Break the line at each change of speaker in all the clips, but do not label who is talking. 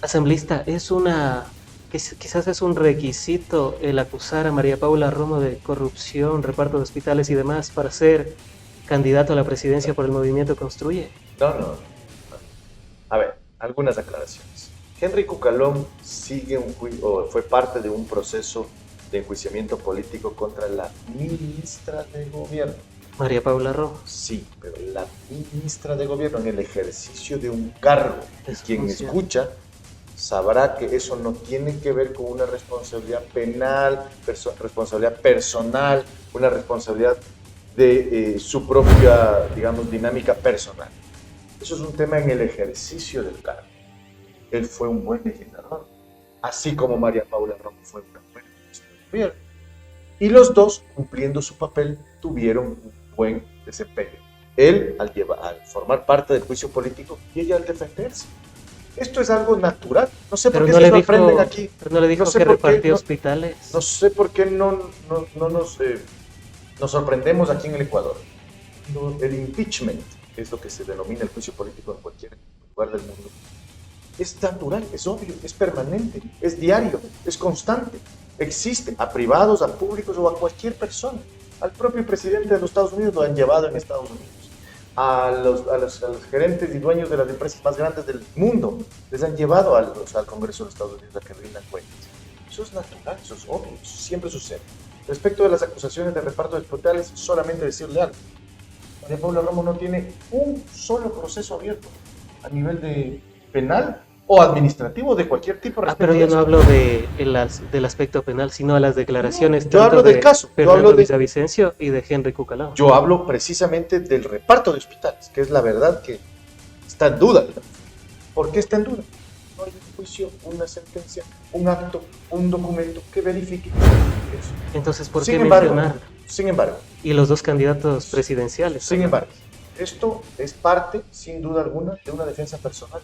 Asambleísta, quizás es un requisito el acusar a María Paula Romo de corrupción, reparto de hospitales y demás para ser candidato a la presidencia por el movimiento Construye.
No. A ver, algunas aclaraciones. Henry Cucalón sigue o fue parte de un proceso de enjuiciamiento político contra la ministra de Gobierno.
María Paula Romo.
Sí, pero la ministra de Gobierno en el ejercicio de un cargo. Y quien escucha sabrá que eso no tiene que ver con una responsabilidad penal, responsabilidad personal, una responsabilidad de su propia, digamos, dinámica personal. Eso es un tema en el ejercicio del cargo. Él fue un buen legislador, así como María Paula Romo fue una buena ministra de Gobierno. Y los dos, cumpliendo su papel, tuvieron un buen desempeño. Él al formar parte del juicio político y ella al defenderse. Esto es algo natural. No sé por qué se sorprenden aquí.
Pero no le dijo que repartió hospitales.
No sé por qué no nos sorprendemos aquí en el Ecuador. El impeachment, que es lo que se denomina el juicio político en cualquier lugar del mundo, es natural, es obvio, es permanente, es diario, es constante. Existe a privados, a públicos o a cualquier persona. Al propio presidente de los Estados Unidos lo han llevado en Estados Unidos. A los gerentes y dueños de las empresas más grandes del mundo les han llevado al Congreso de los Estados Unidos a que rindan cuentas. Eso es natural, eso es obvio, eso siempre sucede. Respecto de las acusaciones de reparto de hospitales, solamente decirle algo. María Paula Romo no tiene un solo proceso abierto a nivel de penal o administrativo de cualquier tipo.
Pero yo no hablo del aspecto penal, sino a las declaraciones.
Yo hablo del caso.
Yo hablo de Villavicencio y de Henry Cucalón.
Yo hablo precisamente del reparto de hospitales, que es la verdad que está en duda. ¿Por qué está en duda? No hay un juicio, una sentencia, un acto, un documento que verifique eso.
Entonces, ¿por qué mencionar?
Sin embargo.
Y los dos candidatos presidenciales.
Sin embargo, esto es parte, sin duda alguna, de una defensa personal.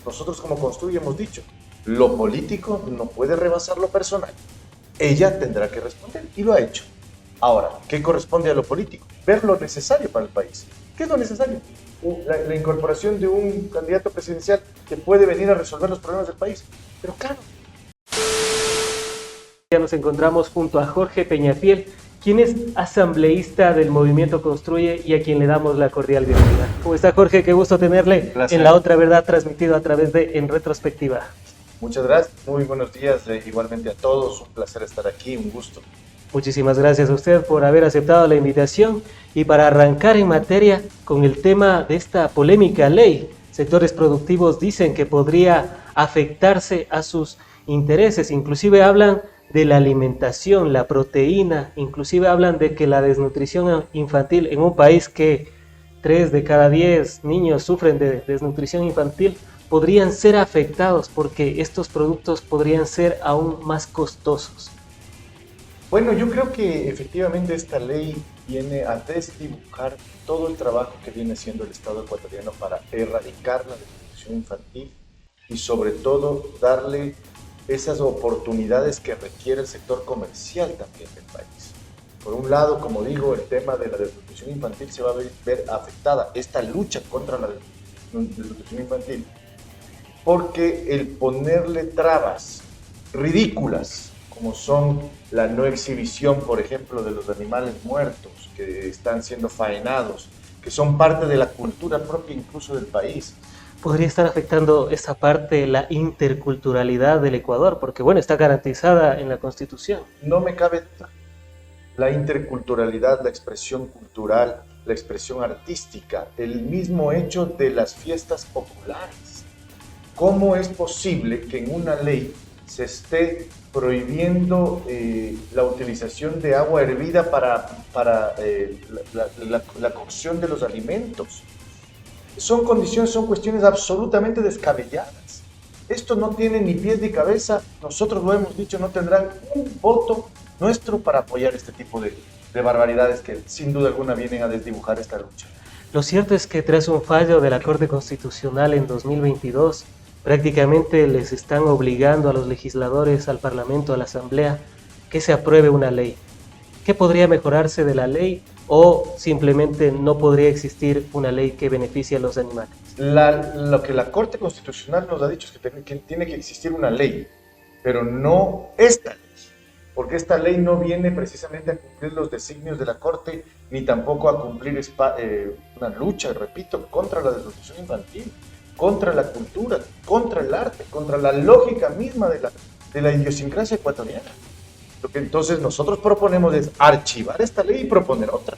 Nosotros como Construye hemos dicho, lo político no puede rebasar lo personal. Ella tendrá que responder y lo ha hecho. Ahora, ¿qué corresponde a lo político? Ver lo necesario para el país. ¿Qué es lo necesario? La incorporación de un candidato presidencial que puede venir a resolver los problemas del país. Pero claro.
Ya nos encontramos junto a Jorge Peñafiel, quien es asambleísta del Movimiento Construye y a quien le damos la cordial bienvenida. ¿Cómo está, Jorge? Qué gusto tenerle en La Otra Verdad, transmitido a través de En Retrospectiva.
Muchas gracias, muy buenos días igualmente a todos, un placer estar aquí, un gusto.
Muchísimas gracias a usted por haber aceptado la invitación y para arrancar en materia con el tema de esta polémica ley. Sectores productivos dicen que podría afectarse a sus intereses, inclusive hablan de la alimentación, la proteína, inclusive hablan de que la desnutrición infantil en un país que 3 de cada 10 niños sufren de desnutrición infantil, podrían ser afectados porque estos productos podrían ser aún más costosos.
Bueno, yo creo que efectivamente esta ley viene a desdibujar todo el trabajo que viene haciendo el Estado ecuatoriano para erradicar la desnutrición infantil y sobre todo darle esas oportunidades que requiere el sector comercial también del país. Por un lado, como digo, el tema de la desnutrición infantil se va a ver afectada, esta lucha contra la desnutrición infantil, porque el ponerle trabas ridículas, como son la no exhibición, por ejemplo, de los animales muertos que están siendo faenados, que son parte de la cultura propia incluso del país,
podría estar afectando esa parte, la interculturalidad del Ecuador, porque bueno, está garantizada en la Constitución.
No me cabe duda. La interculturalidad, la expresión cultural, la expresión artística, el mismo hecho de las fiestas populares. ¿Cómo es posible que en una ley se esté prohibiendo la utilización de agua hervida para la cocción de los alimentos? Son cuestiones absolutamente descabelladas. Esto no tiene ni pies ni cabeza, nosotros lo hemos dicho, no tendrán un voto nuestro para apoyar este tipo de barbaridades que sin duda alguna vienen a desdibujar esta lucha.
Lo cierto es que tras un fallo de la Corte Constitucional en 2022, prácticamente les están obligando a los legisladores, al Parlamento, a la Asamblea, que se apruebe una ley. ¿Qué podría mejorarse de la ley o simplemente no podría existir una ley que beneficie a los animales?
Lo que la Corte Constitucional nos ha dicho es que tiene que existir una ley, pero no esta ley, porque esta ley no viene precisamente a cumplir los designios de la Corte, ni tampoco a cumplir una lucha, repito, contra la desnutrición infantil, contra la cultura, contra el arte, contra la lógica misma de la idiosincrasia ecuatoriana. Lo que entonces nosotros proponemos es archivar esta ley y proponer otra,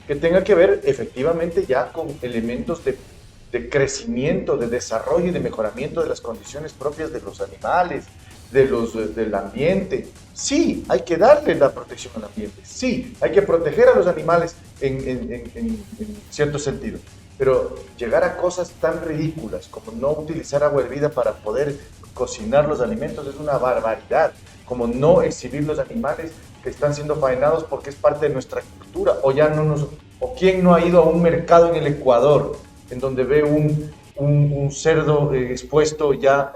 que tenga que ver efectivamente ya con elementos de crecimiento, de desarrollo y de mejoramiento de las condiciones propias de los animales, del ambiente. Sí, hay que darle la protección al ambiente, sí, hay que proteger a los animales en cierto sentido, pero llegar a cosas tan ridículas como no utilizar agua hervida para poder cocinar los alimentos es una barbaridad, como no exhibir los animales que están siendo faenados porque es parte de nuestra cultura, o quién no ha ido a un mercado en el Ecuador en donde ve un cerdo expuesto ya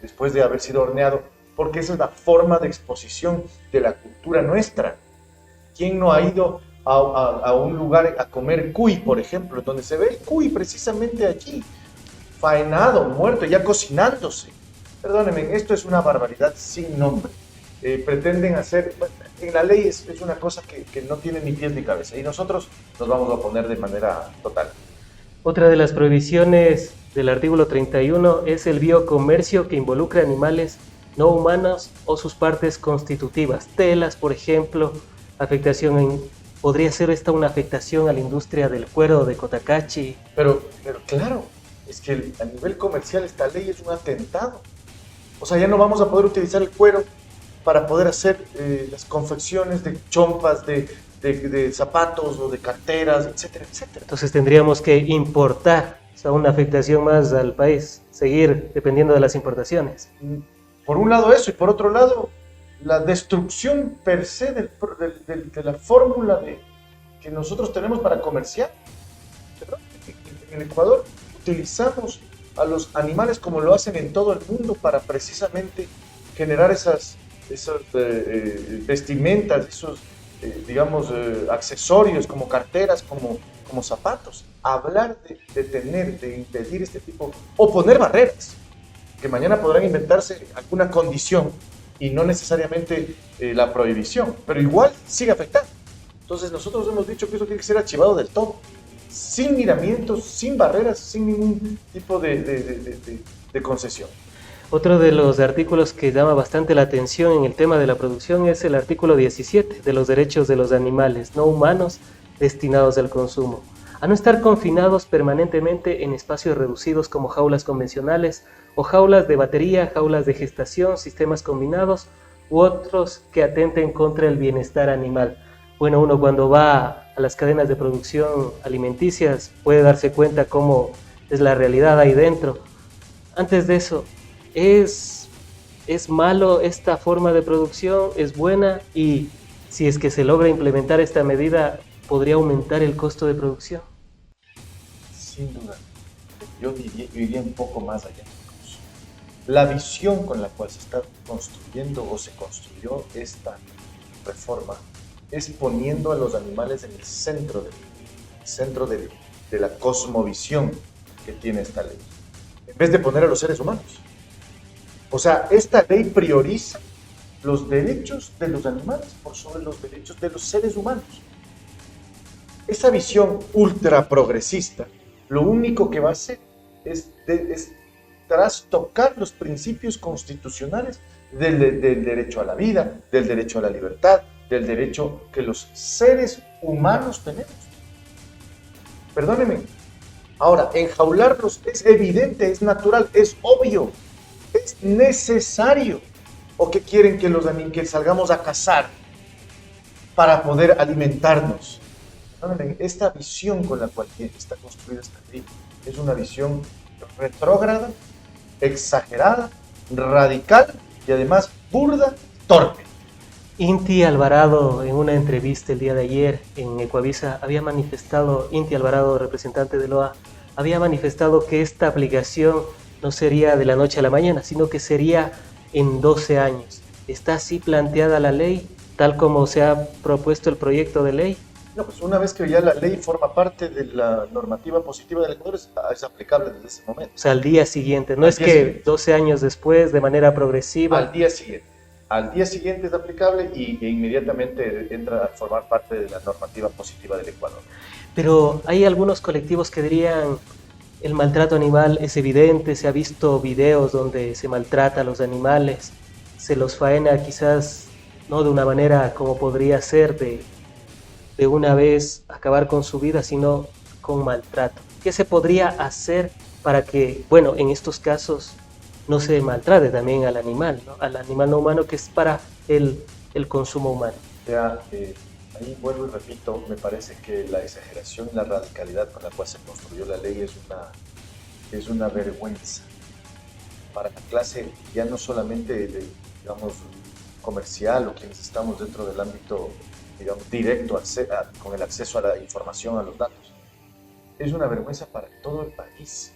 después de haber sido horneado, porque esa es la forma de exposición de la cultura nuestra. ¿Quién no ha ido a un lugar a comer cuy, por ejemplo, donde se ve el cuy precisamente allí, faenado, muerto, ya cocinándose? Perdónenme, esto es una barbaridad sin nombre. Pretenden hacer, en la ley es una cosa que no tiene ni pies ni cabeza, y nosotros nos vamos a oponer de manera total.
Otra de las prohibiciones del artículo 31 es el biocomercio que involucra animales no humanos o sus partes constitutivas, telas, por ejemplo. ¿Podría ser esta una afectación a la industria del cuero de Cotacachi?
Pero claro, es que a nivel comercial esta ley es un atentado. O sea, ya no vamos a poder utilizar el cuero para poder hacer las confecciones de chompas, de zapatos o de carteras, etcétera, etcétera.
Entonces tendríamos que importar, o sea, una afectación más al país, seguir dependiendo de las importaciones.
Por un lado eso, y por otro lado, la destrucción per se de la fórmula que nosotros tenemos para comerciar. En el Ecuador utilizamos a los animales como lo hacen en todo el mundo para precisamente generar esas vestimentas, esos accesorios como carteras, como zapatos. Hablar de impedir este tipo, o poner barreras, que mañana podrán inventarse alguna condición y no necesariamente la prohibición, pero igual sigue afectando. Entonces nosotros hemos dicho que eso tiene que ser archivado del todo, sin miramientos, sin barreras, sin ningún tipo de concesión.
Otro de los artículos que llama bastante la atención en el tema de la producción es el artículo 17 de los derechos de los animales no humanos destinados al consumo, a no estar confinados permanentemente en espacios reducidos como jaulas convencionales o jaulas de batería, jaulas de gestación, sistemas combinados u otros que atenten contra el bienestar animal. Bueno, uno cuando va a las cadenas de producción alimenticias puede darse cuenta cómo es la realidad ahí dentro. Antes de eso, ¿es malo esta forma de producción? ¿Es buena? Y si es que se logra implementar esta medida, ¿podría aumentar el costo de producción?
Sin duda. Yo iría un poco más allá. La visión con la cual se está construyendo o se construyó esta reforma es poniendo a los animales en el centro de la cosmovisión que tiene esta ley, en vez de poner a los seres humanos. O sea, esta ley prioriza los derechos de los animales por sobre los derechos de los seres humanos. Esa visión ultra progresista lo único que va a hacer es trastocar los principios constitucionales del derecho a la vida, del derecho a la libertad, del derecho que los seres humanos tenemos. Perdónenme. Ahora, enjaularlos es evidente, es natural, es obvio, es necesario. ¿O qué quieren que salgamos a cazar para poder alimentarnos? Perdónenme, esta visión con la cual está construida esta ley es una visión retrógrada, exagerada, radical y además burda, torpe.
Inti Alvarado, en una entrevista el día de ayer en Ecuavisa, Inti Alvarado, representante de LOA, había manifestado que esta aplicación no sería de la noche a la mañana, sino que sería en 12 años. ¿Está así planteada la ley, tal como se ha propuesto el proyecto de ley?
No, pues una vez que ya la ley forma parte de la normativa positiva del Ecuador, es aplicable desde ese momento.
O sea, al día siguiente, no
Al
es
día
que
siguiente.
12 años después, de manera progresiva.
Al día siguiente. Al día siguiente es aplicable e inmediatamente entra a formar parte de la normativa positiva del Ecuador.
Pero hay algunos colectivos que dirían el maltrato animal es evidente, se ha visto videos donde se maltrata a los animales, se los faena quizás no de una manera como podría ser de una vez acabar con su vida, sino con maltrato. ¿Qué se podría hacer para que, bueno, en estos casos no se maltrate también al animal, ¿no? Al animal no humano que es para el consumo humano?
Ya, ahí vuelvo y repito, me parece que la exageración y la radicalidad con la cual se construyó la ley es una vergüenza para la clase, ya no solamente digamos, comercial o quienes estamos dentro del ámbito, digamos, directo con el acceso a la información, a los datos. Es una vergüenza para todo el país.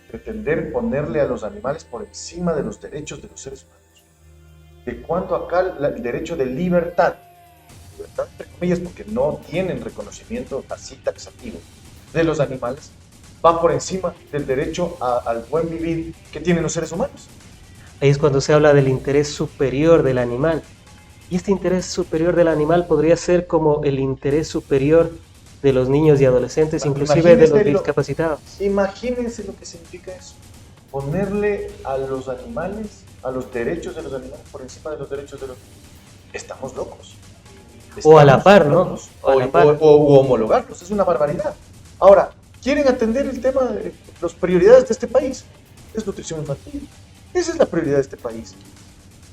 Pretender ponerle a los animales por encima de los derechos de los seres humanos. De cuanto acá el derecho de libertad entre comillas, porque no tienen reconocimiento así taxativo de los animales, va por encima del derecho al buen vivir que tienen los seres humanos.
Ahí es cuando se habla del interés superior del animal. Y este interés superior del animal podría ser como el interés superior de los niños y adolescentes, inclusive de los discapacitados.
Imagínense lo que significa eso. Ponerle a los animales, a los derechos de los animales por encima de los derechos de los niños. Estamos locos.
O a la par, ¿no?
O homologarlos. Es una barbaridad. Ahora, ¿quieren atender el tema de las prioridades de este país? Es nutrición infantil. Esa es la prioridad de este país.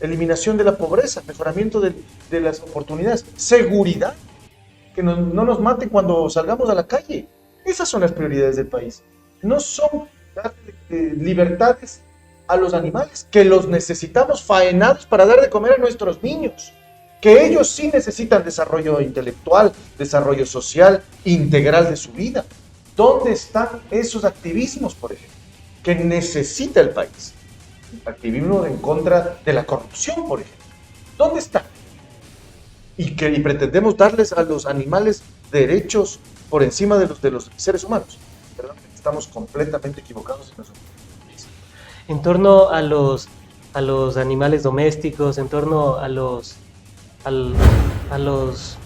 Eliminación de la pobreza, mejoramiento de las oportunidades, seguridad, que no nos maten cuando salgamos a la calle. Esas son las prioridades del país. No son dar libertades a los animales, que los necesitamos faenados para dar de comer a nuestros niños, que ellos sí necesitan desarrollo intelectual, desarrollo social, integral de su vida. ¿Dónde están esos activismos, por ejemplo, que necesita el país? Activismo en contra de la corrupción, por ejemplo. ¿Dónde está? Y pretendemos darles a los animales derechos por encima de los seres humanos. Perdón, estamos completamente equivocados en eso.
En torno a los animales domésticos, en torno a los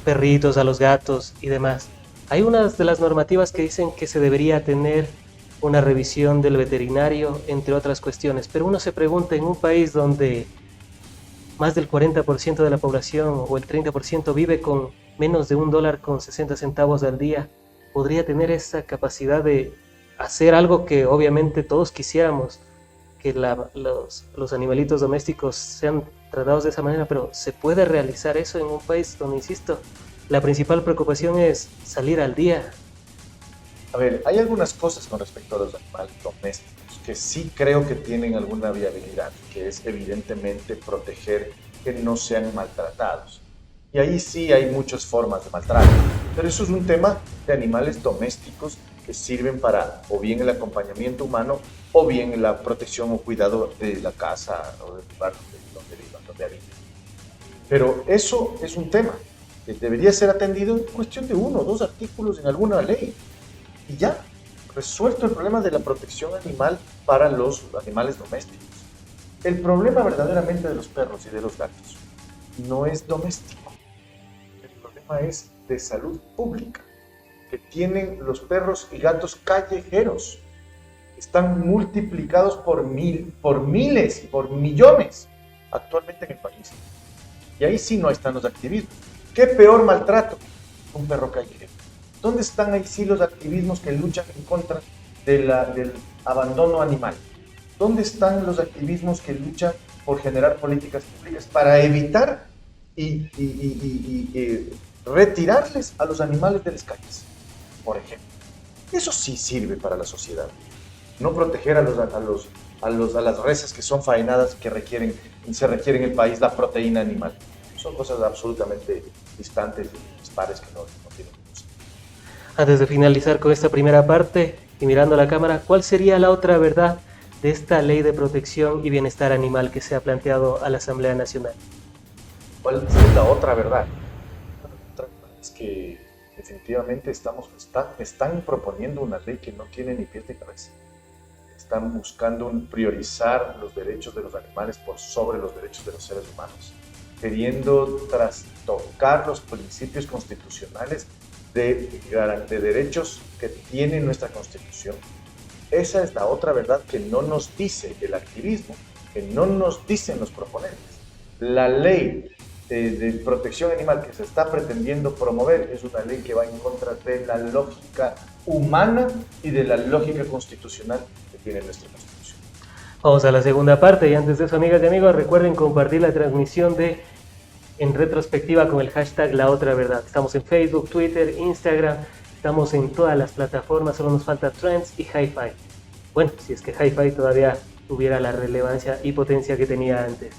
perritos, a los gatos y demás. Hay unas de las normativas que dicen que se debería tener una revisión del veterinario, entre otras cuestiones. Pero uno se pregunta, en un país donde más del 40% de la población o el 30% vive con menos de $1.60 al día, ¿podría tener esa capacidad de hacer algo que obviamente todos quisiéramos, que los animalitos domésticos sean tratados de esa manera? Pero ¿se puede realizar eso en un país donde, insisto, la principal preocupación es salir al día?
A ver, hay algunas cosas con respecto a los animales domésticos que sí creo que tienen alguna viabilidad, que es evidentemente proteger que no sean maltratados. Y ahí sí hay muchas formas de maltrato, pero eso es un tema de animales domésticos que sirven para o bien el acompañamiento humano o bien la protección o cuidado de la casa o del lugar donde vivan, donde habitan. Pero eso es un tema que debería ser atendido en cuestión de 1 o 2 artículos en alguna ley. Y ya, resuelto el problema de la protección animal para los animales domésticos. El problema verdaderamente de los perros y de los gatos no es doméstico. El problema es de salud pública, que tienen los perros y gatos callejeros. Están multiplicados por miles, por millones actualmente en el país. Y ahí sí no están los activismos. ¿Qué peor maltrato? Un perro callejero. ¿Dónde están ahí sí los activismos que luchan en contra del abandono animal? ¿Dónde están los activismos que luchan por generar políticas públicas para evitar y retirarles a los animales de las calles, por ejemplo? Eso sí sirve para la sociedad. No proteger a las reses que son faenadas, que se requiere en el país la proteína animal. Son cosas absolutamente distantes y dispares que no tienen sentido.
Antes de finalizar con esta primera parte y mirando a la cámara, ¿cuál sería la otra verdad de esta ley de protección y bienestar animal que se ha planteado a la Asamblea Nacional?
¿Cuál es la otra verdad? es que definitivamente están proponiendo una ley que no tiene ni pies ni cabeza. Están buscando priorizar los derechos de los animales por sobre los derechos de los seres humanos, queriendo trastocar los principios constitucionales de derechos que tiene nuestra Constitución. Esa es la otra verdad que no nos dice el activismo, que no nos dicen los proponentes. La ley de protección animal que se está pretendiendo promover es una ley que va en contra de la lógica humana y de la lógica constitucional que tiene nuestra Constitución.
Vamos a la segunda parte y antes de eso, amigas y amigos, recuerden compartir la transmisión de En Retrospectiva con el hashtag La Otra Verdad. Estamos en Facebook, Twitter, Instagram, estamos en todas las plataformas, solo nos falta Trends y Hi-Fi. Bueno, si es que Hi-Fi todavía tuviera la relevancia y potencia que tenía antes.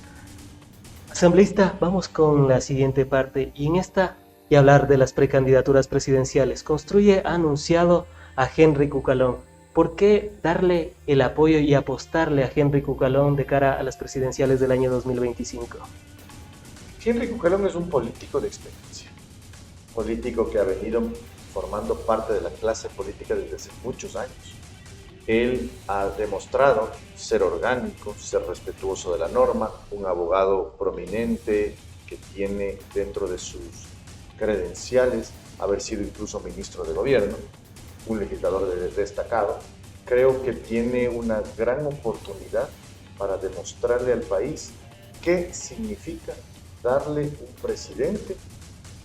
Asambleísta, vamos con la siguiente parte y en esta y hablar de las precandidaturas presidenciales. Construye ha anunciado a Henry Cucalón. ¿Por qué darle el apoyo y apostarle a Henry Cucalón de cara a las presidenciales del año 2025?
Henry Cucalón es un político de experiencia, político que ha venido formando parte de la clase política desde hace muchos años. Él ha demostrado ser orgánico, ser respetuoso de la norma, un abogado prominente que tiene dentro de sus credenciales haber sido incluso ministro de gobierno, un legislador destacado. Creo que tiene una gran oportunidad para demostrarle al país qué significa darle un presidente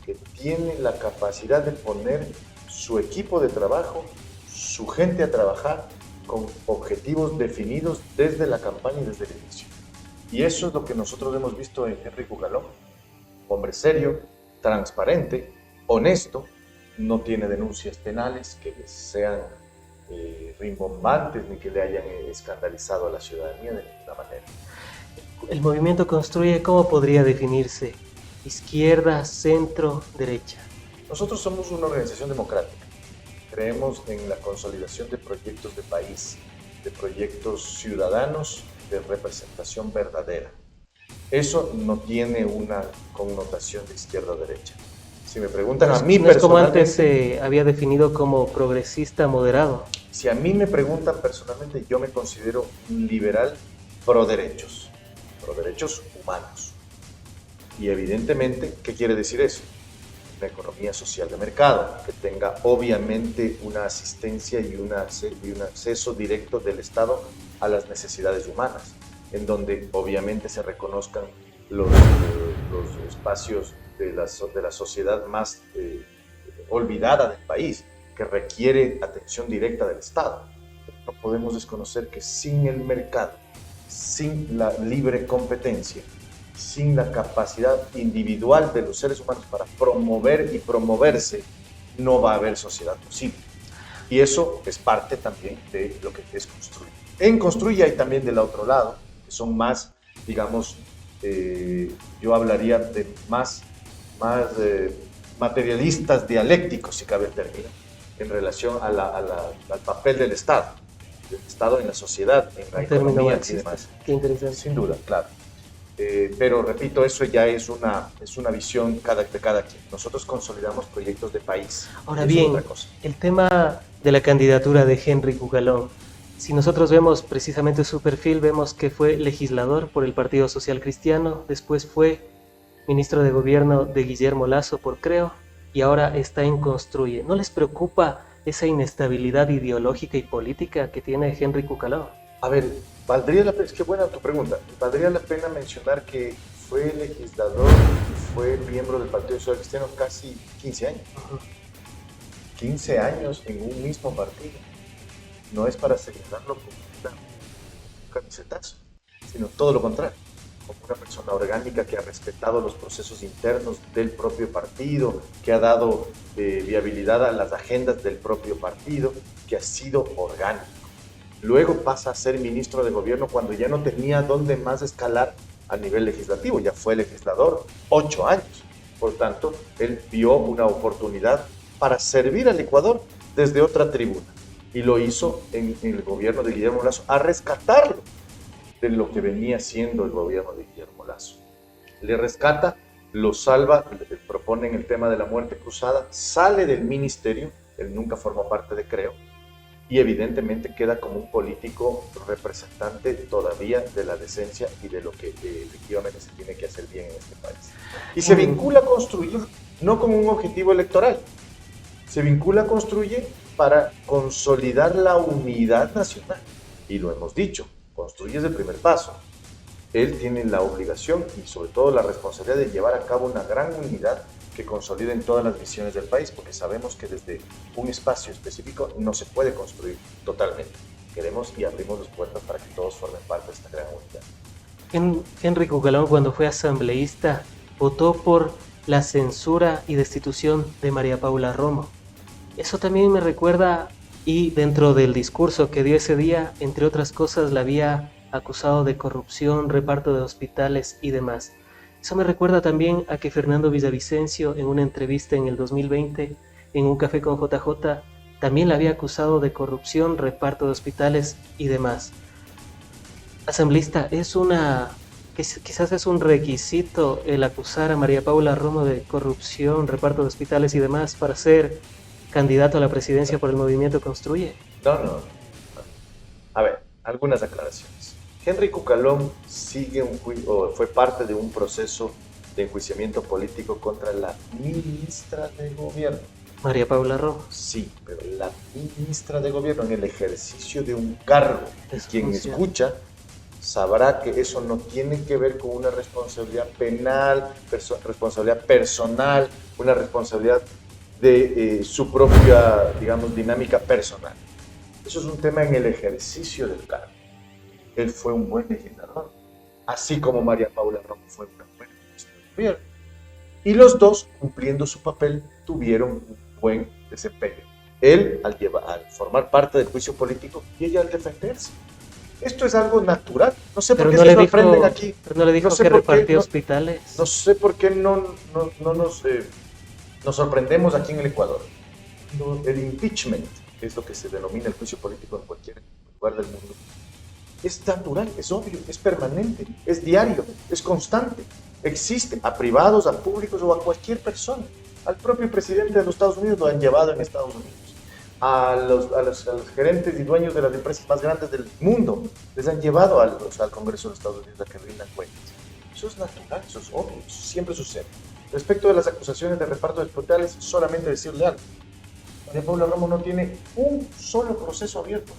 que tiene la capacidad de poner su equipo de trabajo, su gente a trabajar con objetivos definidos desde la campaña y desde el inicio. Y eso es lo que nosotros hemos visto en Henry Cucalón. Hombre serio, transparente, honesto, no tiene denuncias penales que sean rimbombantes ni que le hayan escandalizado a la ciudadanía de ninguna manera.
El movimiento Construye, ¿cómo podría definirse? Izquierda, centro, derecha.
Nosotros somos una organización democrática. Creemos en la consolidación de proyectos de país, de proyectos ciudadanos, de representación verdadera. Eso no tiene una connotación de izquierda o derecha. Si me preguntan a mí
personalmente... No es como antes
se
había definido como progresista moderado.
Si a mí me preguntan personalmente, yo me considero un liberal pro derechos humanos. Y evidentemente, ¿qué quiere decir eso? Una economía social de mercado, que tenga obviamente una asistencia y un acceso directo del Estado a las necesidades humanas, en donde obviamente se reconozcan los espacios de la sociedad más olvidada del país, que requiere atención directa del Estado. No podemos desconocer que sin el mercado, sin la libre competencia, sin la capacidad individual de los seres humanos para promover y promoverse, no va a haber sociedad posible. Y eso es parte también de lo que es Construye. En Construye hay también del otro lado, que son más, digamos, yo hablaría de más materialistas dialécticos, si cabe el término, en relación al papel del Estado en la sociedad, en la economía y demás.
Qué interesante.
Sin duda, claro. Pero repito, eso ya es una visión de cada quien. Nosotros consolidamos proyectos de país.
Ahora bien, el tema de la candidatura de Henry Cucalón, si nosotros vemos precisamente su perfil, vemos que fue legislador por el Partido Social Cristiano, después fue ministro de gobierno de Guillermo Lasso por Creo y ahora está en Construye. ¿No les preocupa esa inestabilidad ideológica y política que tiene Henry Cucalón?
A ver, valdría la pena, es que buena tu pregunta, valdría la pena mencionar que fue legislador y fue miembro del Partido Social Cristiano casi 15 años. 15 años en un mismo partido. No es para señalarlo como un camisetazo, sino todo lo contrario, como una persona orgánica que ha respetado los procesos internos del propio partido, que ha dado viabilidad a las agendas del propio partido, que ha sido orgánico. Luego pasa a ser ministro de gobierno cuando ya no tenía dónde más escalar a nivel legislativo, ya fue legislador 8 años. Por tanto, él vio una oportunidad para servir al Ecuador desde otra tribuna y lo hizo en el gobierno de Guillermo Lasso, a rescatarlo de lo que venía siendo el gobierno de Guillermo Lasso. Le rescata lo salva, proponen el tema de la muerte cruzada, sale del ministerio, él nunca formó parte de Creo, y evidentemente queda como un político representante todavía de la decencia y de lo que efectivamente se tiene que hacer bien en este país. Y se vincula a construir, no con un objetivo electoral, se vincula a construir para consolidar la unidad nacional. Y lo hemos dicho, construye es el primer paso. Él tiene la obligación y sobre todo la responsabilidad de llevar a cabo una gran unidad que consolide en todas las visiones del país, porque sabemos que desde un espacio específico no se puede construir totalmente. Queremos y abrimos las puertas para que todos formen parte de esta gran unidad.
Henry Cucalón, cuando fue asambleísta, votó por la censura y destitución de María Paula Romo. Eso también me recuerda, y dentro del discurso que dio ese día, entre otras cosas, la había acusado de corrupción, reparto de hospitales y demás. Eso me recuerda también a que Fernando Villavicencio, en una entrevista en el 2020, en un café con JJ, también la había acusado de corrupción, reparto de hospitales y demás. Asambleísta, quizás es un requisito el acusar a María Paula Romo de corrupción, reparto de hospitales y demás para ser candidato a la presidencia por el movimiento Construye.
No. A ver, algunas aclaraciones. Henry Cucalón fue parte de un proceso de enjuiciamiento político contra la ministra de Gobierno.
María Paula Romo.
Sí, pero la ministra de Gobierno en el ejercicio de un cargo. Quien escucha sabrá que eso no tiene que ver con una responsabilidad penal, responsabilidad personal, una responsabilidad de su propia, digamos, dinámica personal. Eso es un tema en el ejercicio del cargo. Él fue un buen legislador, así como María Paula Romo fue una buena ministra de Gobierno. Y los dos, cumpliendo su papel, tuvieron un buen desempeño. Él al formar parte del juicio político y ella al defenderse. Esto es algo natural. No sé por qué se sorprenden aquí.
Pero no le dijo que repartió hospitales.
No sé por qué no nos sorprendemos aquí en el Ecuador. El impeachment, que es lo que se denomina el juicio político en cualquier lugar del mundo, es natural, es obvio, es permanente, es diario, es constante. Existe a privados, a públicos o a cualquier persona. Al propio presidente de los Estados Unidos lo han llevado en Estados Unidos. A los gerentes y dueños de las empresas más grandes del mundo les han llevado al Congreso de los Estados Unidos a que rindan cuentas. Eso es natural, eso es obvio, eso siempre sucede. Respecto de las acusaciones de reparto de hospitales, solamente decirle algo. María Paula Romo no tiene un solo proceso abierto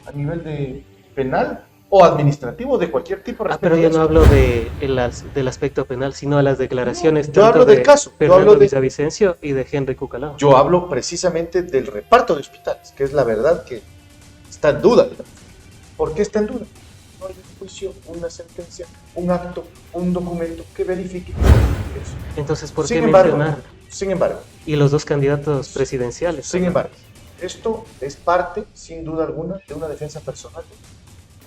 a nivel de penal o administrativo de cualquier tipo.
Pero yo no hablo del aspecto penal, sino de las declaraciones
yo hablo del caso.
Fernando Villavicencio y de Henry Cucalón.
Yo hablo precisamente del reparto de hospitales, que es la verdad que está en duda. ¿Por qué está en duda? No hay un juicio, una sentencia, un acto, un documento que verifique eso.
Entonces, ¿por qué mencionar?
Sin embargo.
Y los dos candidatos presidenciales.
Sin embargo, esto es parte, sin duda alguna, de una defensa personal.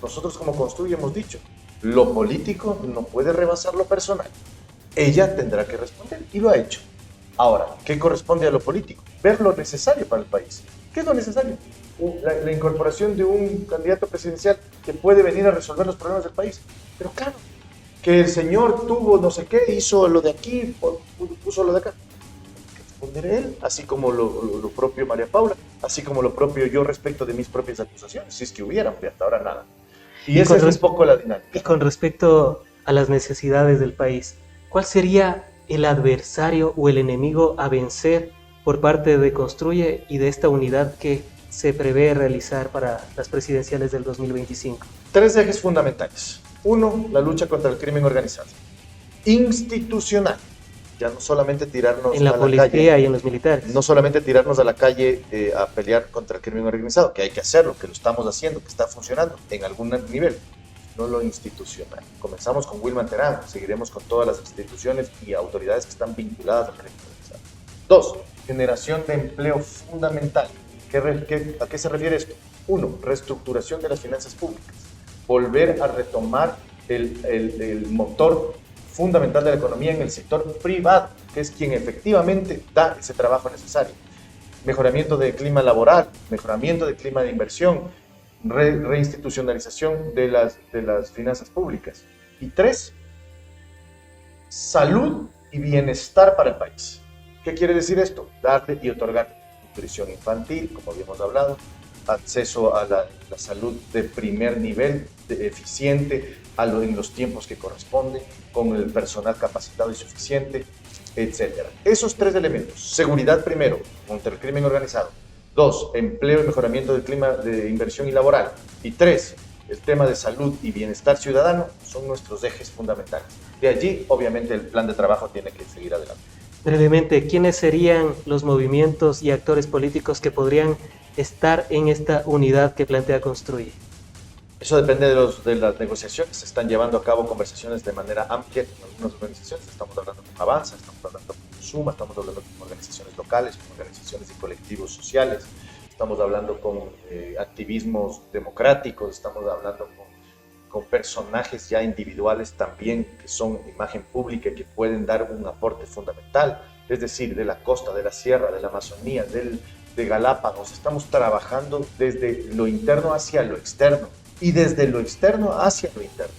Nosotros como Construye hemos dicho, lo político no puede rebasar lo personal. Ella tendrá que responder y lo ha hecho. Ahora, ¿qué corresponde a lo político? Ver lo necesario para el país. ¿Qué es lo necesario? La incorporación de un candidato presidencial que puede venir a resolver los problemas del país. Pero claro, que el señor tuvo no sé qué, hizo lo de aquí, puso lo de acá. Hay que responder él, así como lo propio María Paula, así como lo propio yo respecto de mis propias acusaciones, si es que hubiera, porque hasta ahora nada. Y esa es un poco la dinámica.
Y con respecto a las necesidades del país, ¿cuál sería el adversario o el enemigo a vencer por parte de Construye y de esta unidad que se prevé realizar para las presidenciales del 2025?
3 ejes fundamentales. 1, la lucha contra el crimen organizado. Institucional. Ya no solamente tirarnos
en la policía y en los militares.
No solamente tirarnos a la calle a pelear contra el crimen organizado, que hay que hacerlo, que lo estamos haciendo, que está funcionando en algún nivel. No lo institucional. Comenzamos con Wilman Terán, seguiremos con todas las instituciones y autoridades que están vinculadas al crimen organizado. 2, generación de empleo fundamental. ¿A qué se refiere esto? 1, reestructuración de las finanzas públicas. Volver a retomar el motor fundamental de la economía en el sector privado, que es quien efectivamente da ese trabajo necesario. Mejoramiento del clima laboral, mejoramiento del clima de inversión, reinstitucionalización de las finanzas públicas. Y 3, salud y bienestar para el país. ¿Qué quiere decir esto? Darle y otorgar nutrición infantil, como habíamos hablado, acceso a la salud de primer nivel, eficiente, en los tiempos que corresponden, con el personal capacitado y suficiente, etc. Esos tres elementos: seguridad primero, contra el crimen organizado; dos, empleo y mejoramiento del clima de inversión y laboral; y tres, el tema de salud y bienestar ciudadano, son nuestros ejes fundamentales. De allí, obviamente, el plan de trabajo tiene que seguir adelante.
Brevemente, ¿quiénes serían los movimientos y actores políticos que podrían estar en esta unidad que plantea Construye?
Eso depende de las negociaciones. Se están llevando a cabo conversaciones de manera amplia con algunas organizaciones. Estamos hablando con Avanza, estamos hablando con Suma, estamos hablando con organizaciones locales, con organizaciones y colectivos sociales, estamos hablando con activismos democráticos, estamos hablando con personajes ya individuales también que son imagen pública y que pueden dar un aporte fundamental, es decir, de la costa, de la sierra, de la Amazonía, de Galápagos. Estamos trabajando desde lo interno hacia lo externo y desde lo externo hacia lo interno.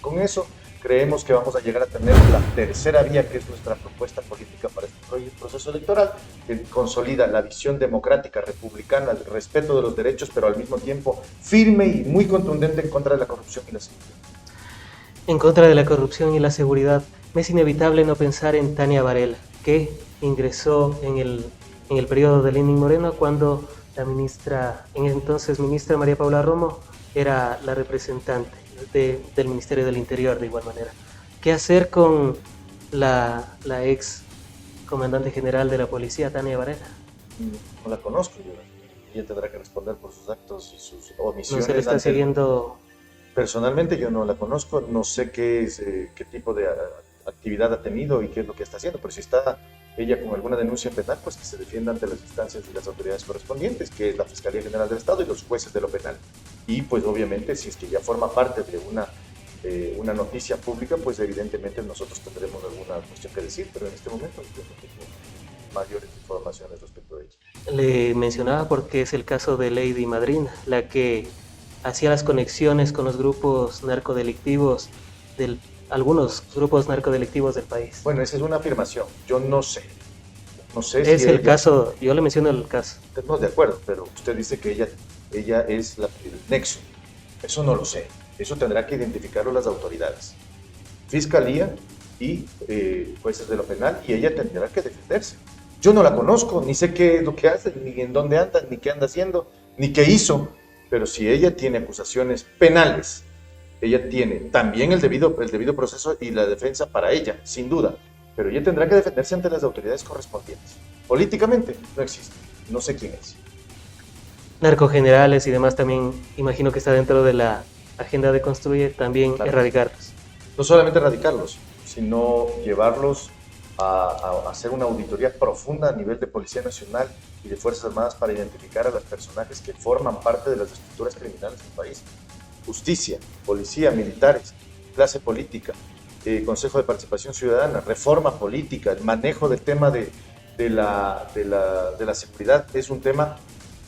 Con eso creemos que vamos a llegar a tener la tercera vía, que es nuestra propuesta política para este proceso electoral, que consolida la visión democrática, republicana, el respeto de los derechos, pero al mismo tiempo firme y muy contundente en contra de la corrupción y la seguridad.
En contra de la corrupción y la seguridad, me es inevitable no pensar en Tania Varela, que ingresó en el periodo de Lenín Moreno cuando la entonces ministra María Paula Romo era la representante del Ministerio del Interior de igual manera. ¿Qué hacer con la ex comandante general de la policía, Tania Varela?
No la conozco, ella tendrá que responder por sus actos y sus omisiones.
¿No se le está siguiendo?
Personalmente yo no la conozco, no sé qué tipo de actividad ha tenido y qué es lo que está haciendo, pero si está ella con alguna denuncia penal, pues que se defienda ante las instancias y las autoridades correspondientes, que es la Fiscalía General del Estado y los jueces de lo penal. Y pues obviamente si es que ya forma parte de una noticia pública, pues evidentemente nosotros tendremos alguna cuestión que decir, pero en este momento yo no tengo mayores informaciones respecto de ella.
Le mencionaba porque es el caso de Lady Madrina, la que hacía las conexiones con los grupos narcodelictivos algunos grupos narcodelictivos del país.
Bueno, esa es una afirmación, yo no sé. No sé
es si el caso, yo le menciono el caso.
No, de acuerdo, pero usted dice que ella es el nexo. Eso no lo sé. Eso tendrá que identificarlo las autoridades. Fiscalía y jueces de lo penal, y ella tendrá que defenderse. Yo no la conozco, ni sé qué es lo que hace, ni en dónde anda, ni qué anda haciendo, ni qué hizo. Pero si ella tiene acusaciones penales, ella tiene también el debido proceso y la defensa para ella, sin duda. Pero ella tendrá que defenderse ante las autoridades correspondientes. Políticamente no existe, no sé quién es.
Narcogenerales y demás también imagino que está dentro de la agenda de Construye, también claro. Erradicarlos.
No solamente erradicarlos, sino llevarlos a hacer una auditoría profunda a nivel de Policía Nacional y de Fuerzas Armadas para identificar a los personajes que forman parte de las estructuras criminales del país. Justicia, policía, militares, clase política, Consejo de Participación Ciudadana, reforma política, el manejo del tema de la seguridad es un tema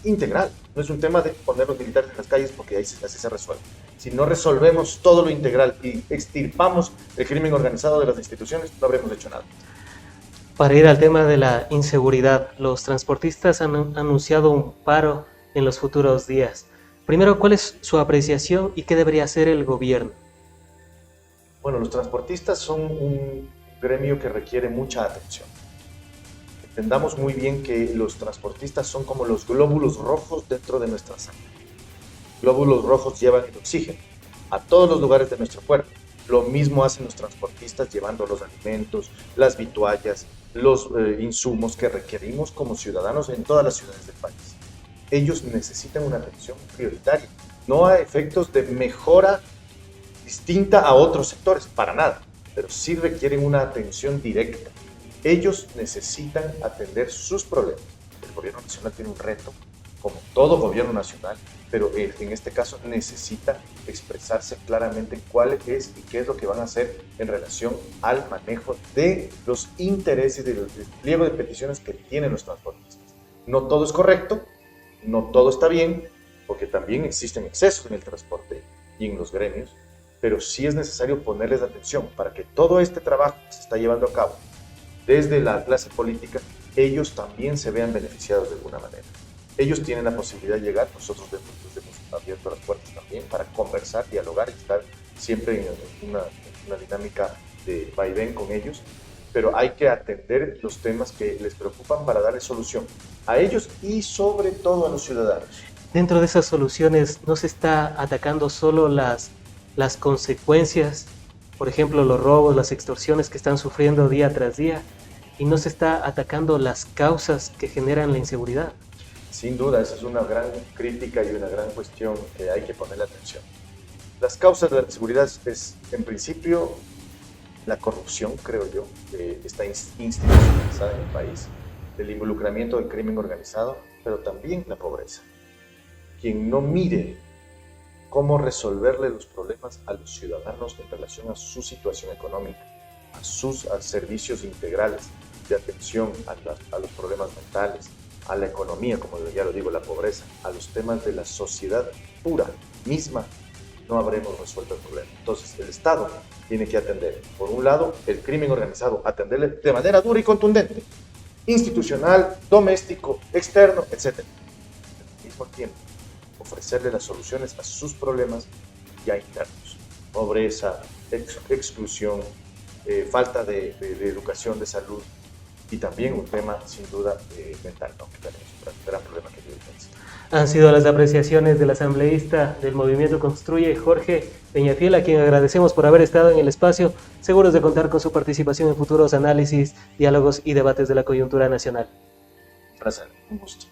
integral, no es un tema de poner los militares en las calles porque así se resuelve. Si no resolvemos todo lo integral y extirpamos el crimen organizado de las instituciones, no habremos hecho nada.
Para ir al tema de la inseguridad, los transportistas han anunciado un paro en los futuros días. Primero, ¿cuál es su apreciación y qué debería hacer el gobierno?
Bueno, los transportistas son un gremio que requiere mucha atención. Entendamos muy bien que los transportistas son como los glóbulos rojos dentro de nuestra sangre. Glóbulos rojos llevan el oxígeno a todos los lugares de nuestro cuerpo. Lo mismo hacen los transportistas llevando los alimentos, las vituallas, los insumos que requerimos como ciudadanos en todas las ciudades del país. Ellos necesitan una atención prioritaria, no a efectos de mejora distinta a otros sectores, para nada, pero sí requieren una atención directa. Ellos necesitan atender sus problemas. El gobierno nacional tiene un reto, como todo gobierno nacional, pero en este caso necesita expresarse claramente cuál es y qué es lo que van a hacer en relación al manejo de los intereses y del pliego de peticiones que tienen los transportistas. No todo es correcto, no todo está bien, porque también existen excesos en el transporte y en los gremios, pero sí es necesario ponerles atención para que todo este trabajo que se está llevando a cabo desde la clase política, ellos también se vean beneficiados de alguna manera. Ellos tienen la posibilidad de llegar, nosotros hemos abierto las puertas también para conversar, dialogar y estar siempre en una dinámica de vaivén con ellos, pero hay que atender los temas que les preocupan para darle solución a ellos y sobre todo a los ciudadanos.
Dentro de esas soluciones no se está atacando solo las consecuencias, por ejemplo los robos, las extorsiones que están sufriendo día tras día, y no se está atacando las causas que generan la inseguridad.
Sin duda, esa es una gran crítica y una gran cuestión que hay que ponerle atención. Las causas de la inseguridad es, en principio, la corrupción, creo yo, que está institucionalizada en el país, el involucramiento del crimen organizado, pero también la pobreza. Quien no mire cómo resolverle los problemas a los ciudadanos en relación a su situación económica, a sus servicios integrales de atención a los problemas mentales, a la economía, como ya lo digo, la pobreza, a los temas de la sociedad pura, misma, no habremos resuelto el problema. Entonces, el Estado tiene que atender, por un lado, el crimen organizado, atenderle de manera dura y contundente, institucional, doméstico, externo, etc. Al mismo tiempo, ofrecerle las soluciones a sus problemas ya internos. Pobreza, exclusión, falta de educación, de salud, y también un tema, sin duda, mental, ¿no? Que tenemos un gran problema que vive el país.
Han sido las apreciaciones del asambleísta del Movimiento Construye, Jorge Peñafiel, a quien agradecemos por haber estado en el espacio, seguros de contar con su participación en futuros análisis, diálogos y debates de la coyuntura nacional.
Un placer, un gusto.